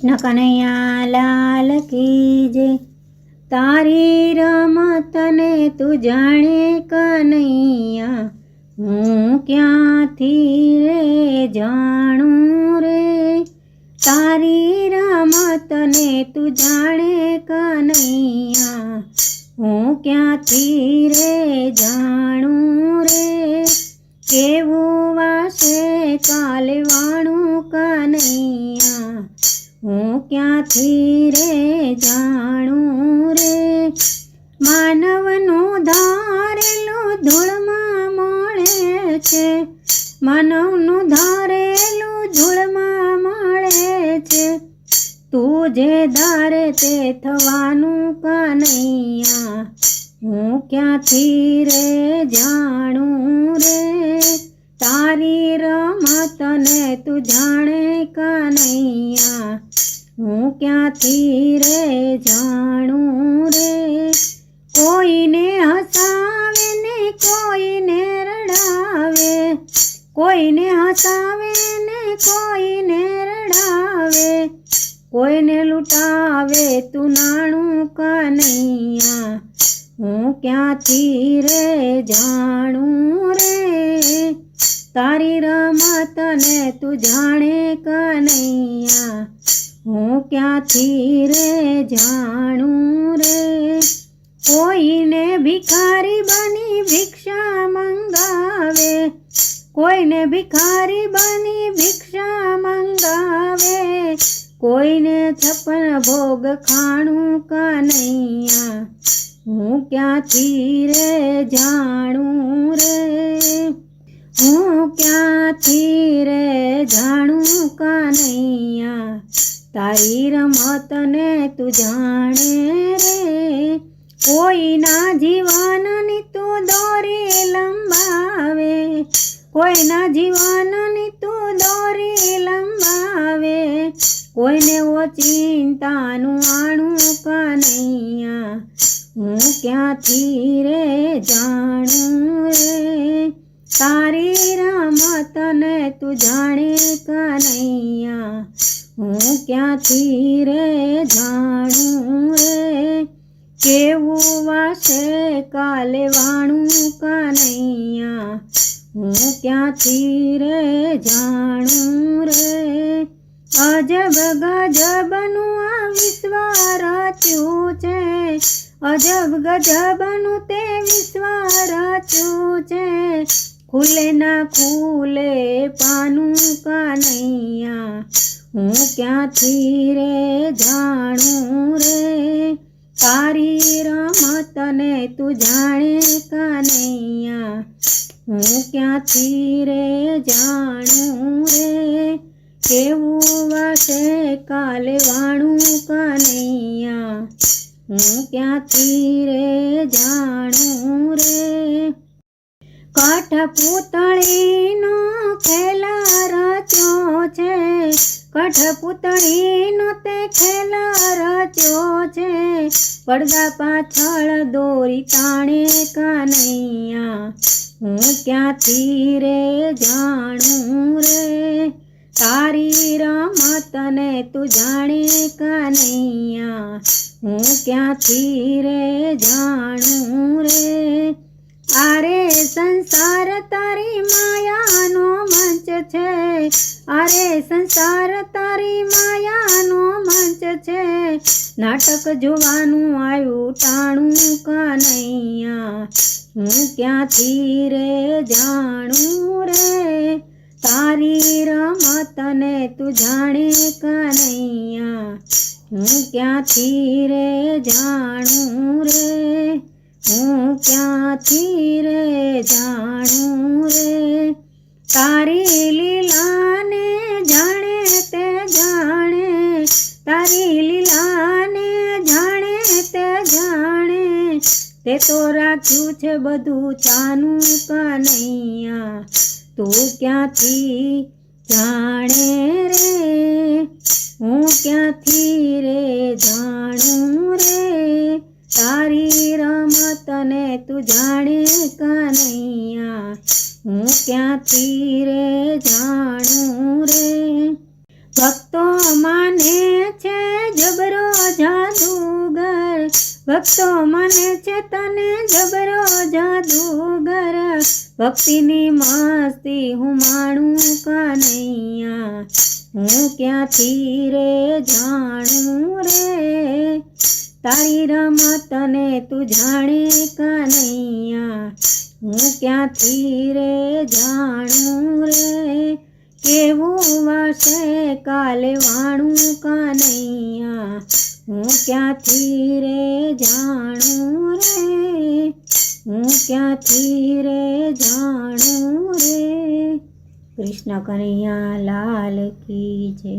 કૃષ્ણ કનૈયા લાલ કી જય। તારી રમતને તું જાણે કનૈયા, હું ક્યાંથી રે જાણું રે। તારી રમતને તું જાણે કનૈયા, હું ક્યાંથી રે જાણું રે। કેવું વાસે કાલે વાણું કનૈયા, હું ક્યાંથી રે જાણું રે। માનવનું ધારેલું ધૂળમાં મળે છે, માનવનું ધારેલું ધૂળમાં મળે છે। તું જે ધારે તે થવાનું કનૈયા, હું ક્યાંથી રે જાણું રે। તારી રમતને તું જાણે કનૈયા, હું ક્યાંથી રે જાણું રે। કોઈને હસાવે ને કોઈને રડાવે, કોઈને હસાવે ને કોઈને રડાવે, કોઈને લૂંટાવે તું નાણું કનૈયા, હું ક્યાંથી રે જાણું રે। તારી રમતને તું જાણે કનૈયા, હું ક્યાંથી રે જાણું રે। કોઈને ભિખારી બની ભિક્ષા મંગાવે, કોઈને ભિખારી બની ભિક્ષા મંગાવે, કોઈને 56 ભોગ ખાણું કનૈયા, હું ક્યાંથી રે જાણું રે। હું ક્યાંથી રે જાણું કનૈયા, તારી રમતને તું જાણે રે। કોઈના જીવનની તું દોરી લંબાવે, કોઈના જીવનની તું દોરી લંબાવે, કોઈને ઓચિંતાનું આણું કનૈયા, હું ક્યાંથી રે જાણું રે। તારી રમતને તું જાણે કનૈયા, હું ક્યાંથી રે જાણું રે। કેવું વાસે કાલે વાણું કનૈયા, હું ક્યાંથી રે જાણું રે। અજબ ગજબનું આ વિશ્વ રચ્યું છે, અજબ ગજબનું તે વિશ્વ રચ્યું છે। ખુલે ના ખુલે પાનું કનૈયા, હું ક્યાંથી રે જાણું રે। તારી રમતને તું જાણે કનૈયા, હું ક્યાંથી રે જાણું રે। કેવું વાસે કાલે વાણું કનૈયા, હું ક્યાંથી રે જાણું રે। કઠપૂતળીનો ખેલ રચ્યો છે, કઠપૂતળીનો તે ખેલ રચ્યો છે। પડદા પાછળ દોરી તાણે કનૈયા, હું ક્યાંથી રે જાણું રે। તારી રમતને તું જાણે કનૈયા, હું ક્યાંથી રે જાણું રે। આરે સંસાર તારી માયાનો મંચ છે, આરે સંસાર તારી માયાનો મંચ છે। નાટક જોવાનું આવ્યું ટાણું કનૈયા, હું ક્યાંથી રે જાણું રે। તારી રમતને તું જાણે કનૈયા, હું ક્યાંથી રે જાણું રે। હું ક્યાંથી રે જાણું રે। તારી લીલાને જાણે તે જાણે, તારી લીલાને જાણે તે જાણે, તે તો રાખ્યું છે બધું છાનું કનૈયા, તું ક્યાંથી જાણે રે। હું ક્યાંથી રે જાણું રે। તારી રમતને તું જાણે કનૈયા, હું ક્યાંથી રે જાણું રે। ભક્તો માને છે જબરો જાદુગર, ભક્તો માને છે તને જબરો જાદુગર, ભક્તિની મસ્તી હું માણું કનૈયા, હું ક્યાંથી રે જાણું રે, તારી રમતને તું જાણે કનૈયા, હું ક્યાંથી રે જાણું રે, કેવું વાસે કાલે વાણું કનૈયા, હું ક્યાંથી રે જાણું રે, હું ક્યાંથી રે જાણું રે। કૃષ્ણ કનૈયા લાલ કી જય।